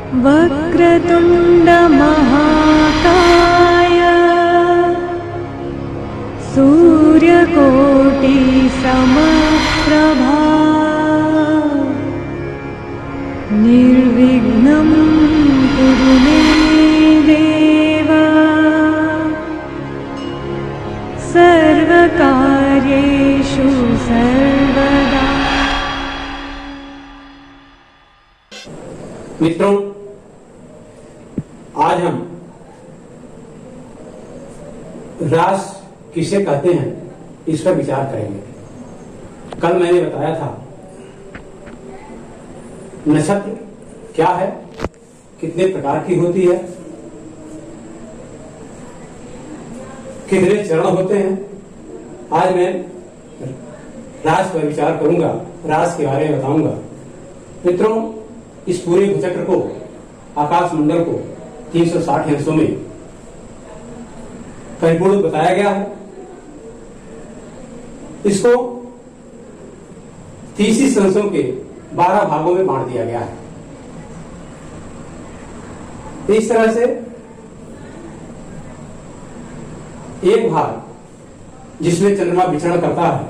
वक्रतुंड महाकाय सूर्यकोटि समप्रभा निर्विघ्नं कुरु मे देव सर्वकार्येषु सर्वदा। मित्रों, आज हम रास किसे कहते हैं इस पर विचार करेंगे। कल मैंने बताया था नक्षत्र क्या है, कितने प्रकार की होती है, कितने चरण होते हैं। आज मैं रास पर विचार करूंगा, रास के बारे में बताऊंगा। मित्रों, इस पूरे भूचक्र को, आकाश मंडल को 360 अंशों में परिपूर्ण बताया गया है। इसको 30 अंशों के 12 भागों में बांट दिया गया है। इस तरह से एक भाग जिसमें चंद्रमा विचरण करता है,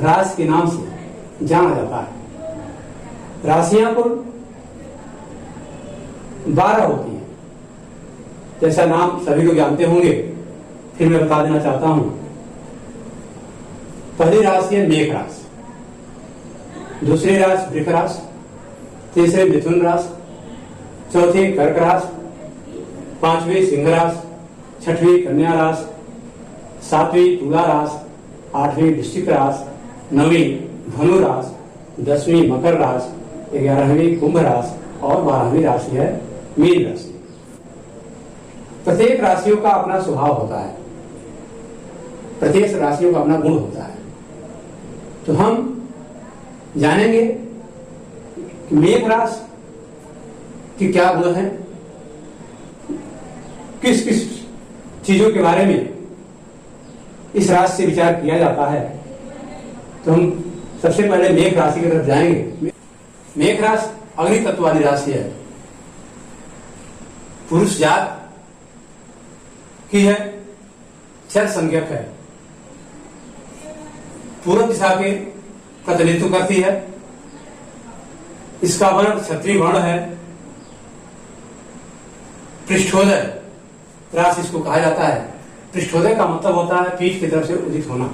राशि के नाम से जाना जाता है। राशियां कुल 12 होती है, जैसा नाम सभी लोग जानते होंगे, फिर मैं बता देना चाहता हूं। पहली राशि है मेष राशि, दूसरी राशि वृष राशि, तीसरी मिथुन राशि, चौथी कर्क राशि, पांचवी सिंह राशि, छठवीं कन्या राशि, सातवीं तुला राशि, आठवीं वृश्चिक राशि, नवीं धनु राशि, 10वीं मकर राशि, 11वीं कुंभ राशि और 12वीं राशि है मीन राशि। प्रत्येक राशियों का अपना स्वभाव होता है, प्रत्येक राशियों का अपना गुण होता है। तो हम जानेंगे कि मेष राशि की क्या गुण है, किस किस चीजों के बारे में इस राशि से विचार किया जाता है। तो हम सबसे पहले मेष राशि की तरफ जाएंगे। मेष राशि अग्नि तत्व वाली राशि है, पुरुष जात की है, क्षर संज्ञक है, पूर्व दिशा के प्रतिनिधित्व करती है। इसका वर्ण क्षत्रिय वर्ण है। पृष्ठोदय राशि इसको कहा जाता है। पृष्ठोदय का मतलब होता है पीठ की तरफ से उदित होना,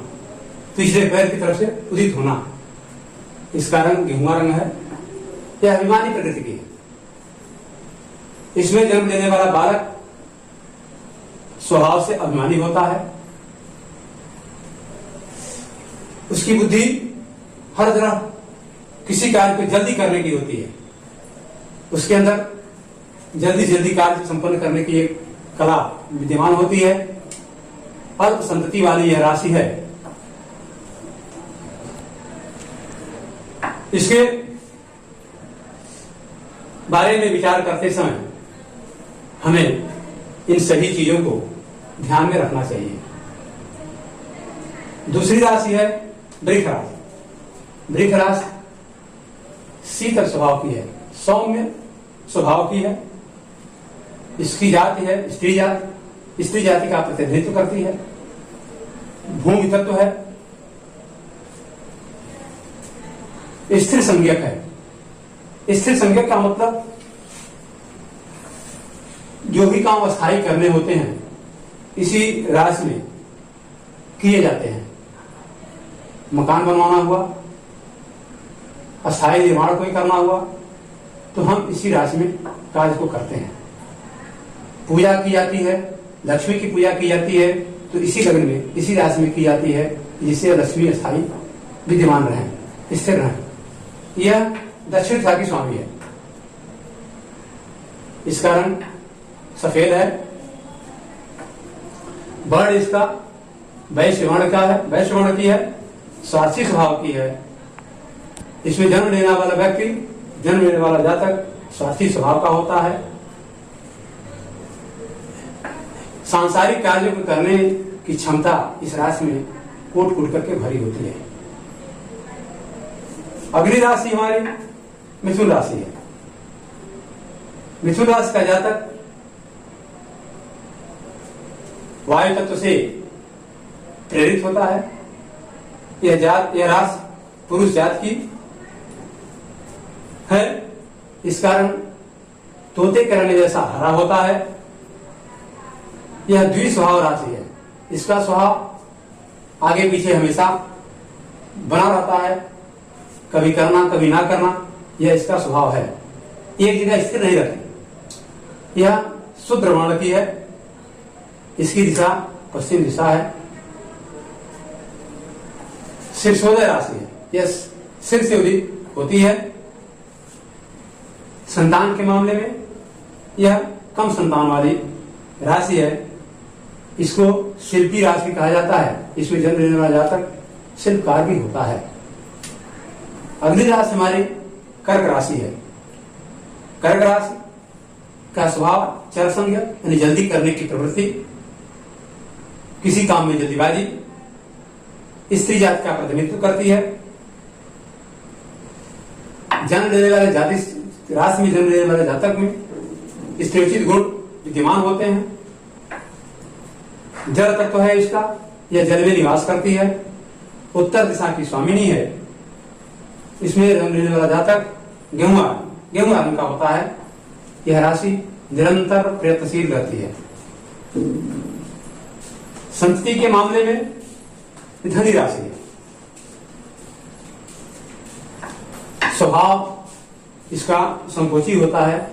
पिछले पैर की तरफ से उदित होना। इसका रंग गेहुआ रंग है। यह अभिमानी प्रकृति की है। इसमें जन्म लेने वाला बालक स्वभाव से अभिमानी होता है। उसकी बुद्धि हर तरह किसी कार्य को जल्दी करने की होती है। उसके अंदर जल्दी जल्दी कार्य संपन्न करने की एक कला विद्यमान होती है। अल्प संतति वाली यह राशि है। इसके बारे में विचार करते समय हमें इन सभी चीजों को ध्यान में रखना चाहिए। दूसरी राशि है वृष राशि। वृष राशि शीतल स्वभाव की है, सौम्य स्वभाव की है। इसकी जाति है स्त्री जाति। स्त्री जाति का प्रतिनिधित्व करती है। भूमि तत्व है, स्थिर संज्ञक है। स्थिर संज्ञक का मतलब जो भी काम अस्थायी करने होते हैं इसी राशि में किए जाते हैं। मकान बनवाना हुआ, अस्थायी निर्माण कोई करना हुआ, तो हम इसी राशि में कार्य को करते हैं। पूजा की जाती है, लक्ष्मी की पूजा की जाती है, तो इसी लग्न में, इसी राशि में की जाती है, जिससे लक्ष्मी अस्थायी विद्यमान रहे, स्थिर रहे। यह दक्षिण दिशा की स्वामी है। इसका रंग सफेद है। वर्ण इसका वैश्य वर्ण का है, वैश्य वर्ण की है, स्वार्थी स्वभाव की है। इसमें जन्म लेने वाला व्यक्ति, जन्म लेने वाला जातक स्वार्थी स्वभाव का होता है। सांसारिक कार्यों को करने की क्षमता इस राशि में कूट कूट करके भरी होती है। अगली राशि हमारी मिथुन राशि है। मिथुन राशि का जातक वायु तत्व से प्रेरित होता है। यह राशि पुरुष जात की है। इस कारण तोते के रंग जैसा हरा होता है। यह द्विस्वभाव राशि है। इसका स्वभाव आगे पीछे हमेशा बना रहता है, कभी करना कभी ना करना, यह इसका स्वभाव है। एक जगह स्थिर नहीं रहती। यह शुद्ध वर्ण की है। इसकी दिशा पश्चिम दिशा है। शीर्षोदय राशि है। यह सिर से उदित होती है। संतान के मामले में यह कम संतान वाली राशि है। इसको शिल्पी राशि कहा जाता है। इसमें जन्म लेने वाला जातक शिल्पकार भी होता है। अगली राशि हमारी कर्क राशि है। कर्क राशि का स्वभाव चरसंज्ञ यानी जल्दी करने की प्रवृत्ति, किसी काम में जल्दीबाजी, स्त्री जाति का प्रतिनिधित्व करती है। जन्म लेने वाले जाति राशि में जन्म लेने वाले जातक में स्त्रीउचित गुण विद्यमान होते हैं। जल तत्व है इसका। यह जल में निवास करती है। उत्तर दिशा की स्वामिनी है। इसमें जन्म लेने वाला जातक गेहूं रंग का होता है। यह राशि निरंतर प्रयत्नशील रहती है। संतति के मामले में धनी राशि है। स्वभाव इसका संकोची होता है।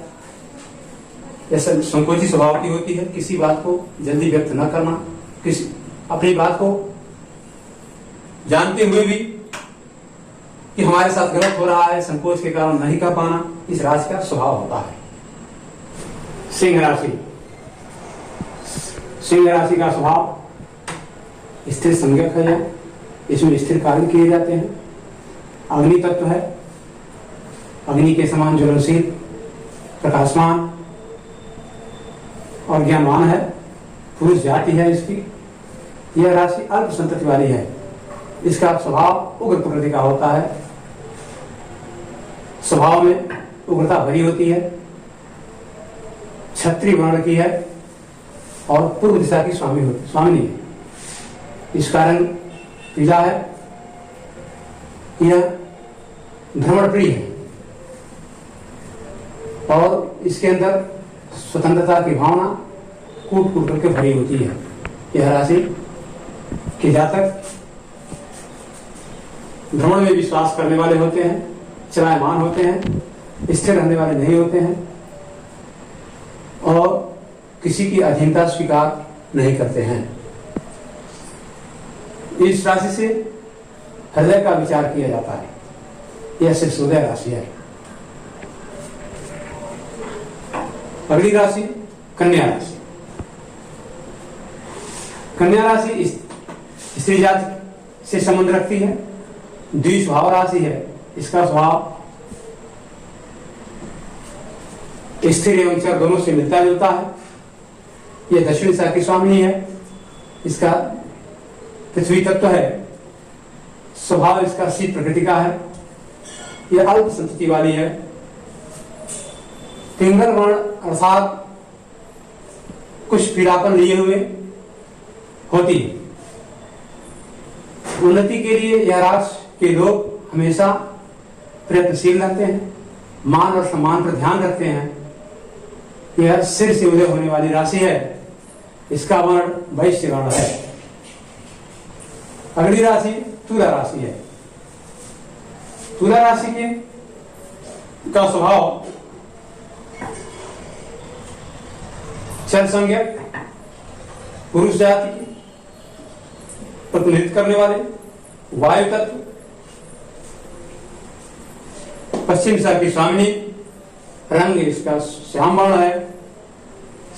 यह संकोची स्वभाव की होती है। किसी बात को जल्दी व्यक्त न करना, किसी अपनी बात को जानते हुए भी कि हमारे साथ गलत हो रहा है, संकोच के कारण नहीं कर पाना, इस राशि का स्वभाव होता है। सिंह राशि। सिंह राशि का स्वभाव स्थिर संज्ञक है। इसमें स्थिर कार्य किए जाते हैं। अग्नि तत्व है। अग्नि के समान ज्वलनशील, प्रकाशमान और ज्ञानवान है। पुरुष जाति है इसकी। यह राशि अल्प संतति वाली है। इसका स्वभाव उग्र प्रकृति का होता है। स्वभाव में उग्रता भरी होती है। क्षत्रिय वर्ण की है और पूर्व दिशा की स्वामिनी है। इसका रंग पीला है। यह भ्रमण प्रिय है और इसके अंदर स्वतंत्रता की भावना कूट कूट करके भरी होती है। यह राशि के जातक भ्रमण में विश्वास करने वाले होते हैं, चलायमान होते हैं, स्थिर रहने वाले नहीं होते हैं और किसी की अधीनता स्वीकार नहीं करते हैं। इस राशि से हृदय का विचार किया जाता है। यह शीर्षोदय राशि है। अगली राशि कन्या राशि। कन्या राशि स्त्री जाति से संबंध रखती है। द्विस्वभाव राशि है। इसका स्वभाव स्थिर एवं चर दोनों से मिलता जुलता है। यह दक्षिण दिशा की स्वामिनी है। इसका पृथ्वी तत्व है। स्वभाव इसका शीत प्रकृति का है। यह अल्प संतति वाली है। पिंगल वर्ण अर्थात कुछ पीड़ापन लिए हुए होती है। उन्नति के लिए यह राशि के लोग हमेशा प्रयत्नशील रहते हैं, मान और सम्मान पर ध्यान रखते हैं। यह सिर से उदय होने वाली राशि है। इसका वर्ण वैश्य वर्ण है। अगली राशि तुला राशि है। तुला राशि के का स्वभाव चर संज्ञक, पुरुष जाति के प्रतिनिधित्व करने वाले, वायु तत्व, पश्चिम दिशा की स्वामिनी, रंग इसका श्याम वर्ण है,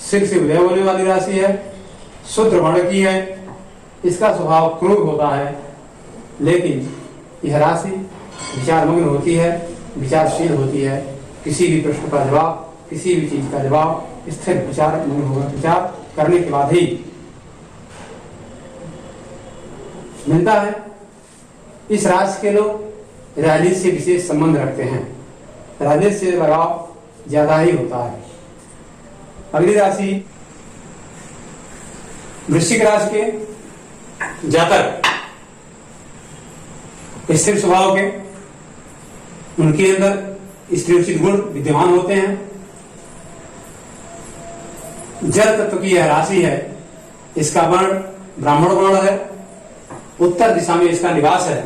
सिर से उदय होने वाली राशि है, शुद्ध वर्ण की है। इसका स्वभाव क्रूर होता है, लेकिन यह राशि विचारमग्न होती है, विचारशील होती है। किसी भी प्रश्न का जवाब, किसी भी चीज का जवाब स्थिर विचारमग्न होगा, विचार करने के बाद ही मिलता है। इस राशि के लोग राजनीति से विशेष संबंध रखते हैं। राजनीति से लगाव ज्यादा ही होता है। अगली राशि वृश्चिक राशि के जातक स्थिर स्वभाव के, उनके अंदर स्त्रीउचित गुण विद्यमान होते हैं। जल तत्व की यह राशि है, इसका वर्ण ब्राह्मण वर्ण है, उत्तर दिशा में इसका निवास है,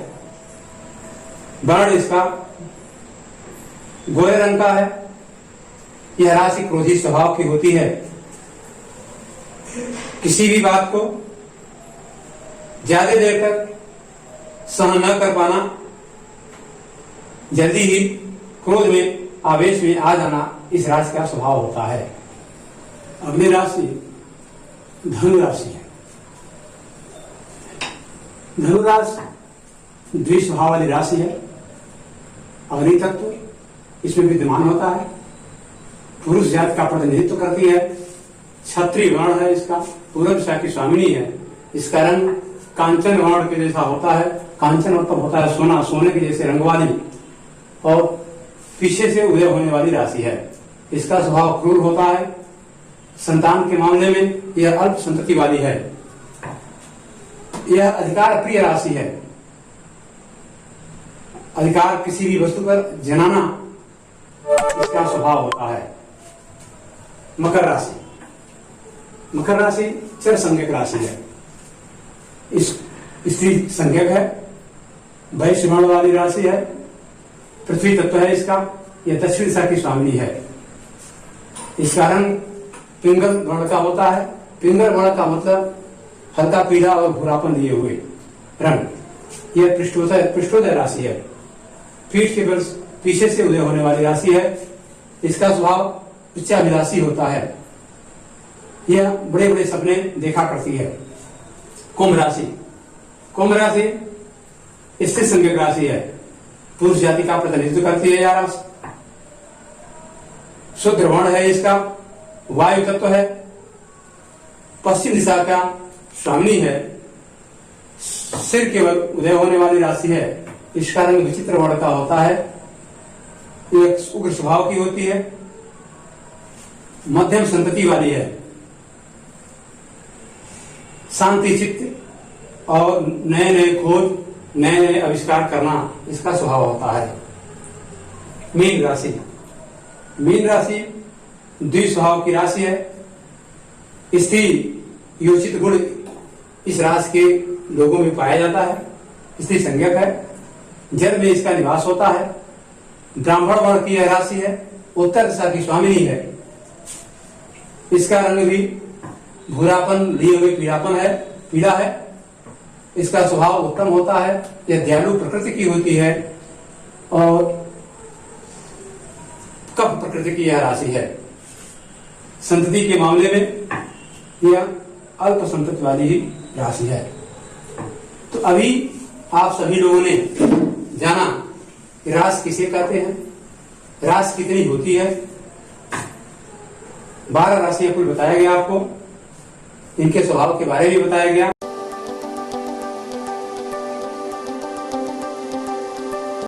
वर्ण इसका गोरे रंग का है। यह राशि क्रोधी स्वभाव की होती है। किसी भी बात को ज्यादा देर तक सहन न कर पाना, जल्दी ही क्रोध में आवेश में आ जाना इस राशि का स्वभाव होता है। अगली राशि धनु राशि है। धनु राशि द्विस्वभाव वाली राशि है। अग्नि तत्व इसमें विद्यमान होता है, पुरुष जाति का प्रतिनिधित्व करती है, क्षत्रिय वर्ण है, इसका पूर्व दिशा की स्वामिनी है। इसका रंग कांचन वर्ण के जैसा होता है। कांचन मतलब होता है सोना, सोने के जैसे रंग वाली, और पीछे से उदय होने वाली राशि है। इसका स्वभाव क्रूर होता है। संतान के मामले में यह अल्प संतति वाली है। यह अधिकार प्रिय राशि है। अधिकार किसी भी वस्तु पर जनाना इसका स्वभाव होता है। मकर राशि, मकर राशि चर संज्ञक राशि है। इस स्त्री संज्ञक है, वैश्य वर्ण वाली राशि है, पृथ्वी तत्व है इसका। यह दक्षिण दिशा की स्वामिनी है। इसका रंग पिंगल वर्ण का होता है। पिंगल वर्ण का मतलब हल्का पीला और भूरापन लिए हुए रंग। यह पृष्ठोदय राशि है, पीठ के बल पीछे से उदय होने वाली राशि है। इसका स्वभाव उच्चाभिलाषी होता है। यह बड़े बड़े सपने देखा करती है। कुंभ राशि, कुंभ राशि स्थिर संज्ञक राशि है, पुरुष जाति का प्रतिनिधित्व करती है। यह राशि शुद्ध वर्ण है, इसका वायु तत्व है, पश्चिम दिशा का स्वामिनी है, सिर केवल उदय होने वाली राशि है। इसका रंग विचित्र वर्ण का होता है। एक उग्र स्वभाव की होती है, मध्यम संतति वाली है, शांति चित्त और नए नए खोज, नए नए आविष्कार करना इसका स्वभाव होता है। मीन राशि, मीन राशि द्विस्वभाव की राशि है। स्त्री योचित गुण इस राशि के लोगों में पाया जाता है। स्त्री संज्ञक है, जल में इसका निवास होता है। ब्राह्मण वर्ण की यह राशि है, उत्तर दिशा की स्वामिनी है। इसका रंग भी भूरापन लिए हुए पीलापन है, पीला है। इसका स्वभाव उत्तम होता है। यह दयालु प्रकृति की होती है और कफ प्रकृति की यह राशि है। संतति के मामले में यह अल्प संतति वाली ही राशि है। तो अभी आप सभी लोगों ने जाना कि राशि किसे कहते हैं, राशि कितनी होती है। 12 राशियां कुल बताया गया आपको, इनके स्वभाव के बारे में बताया गया।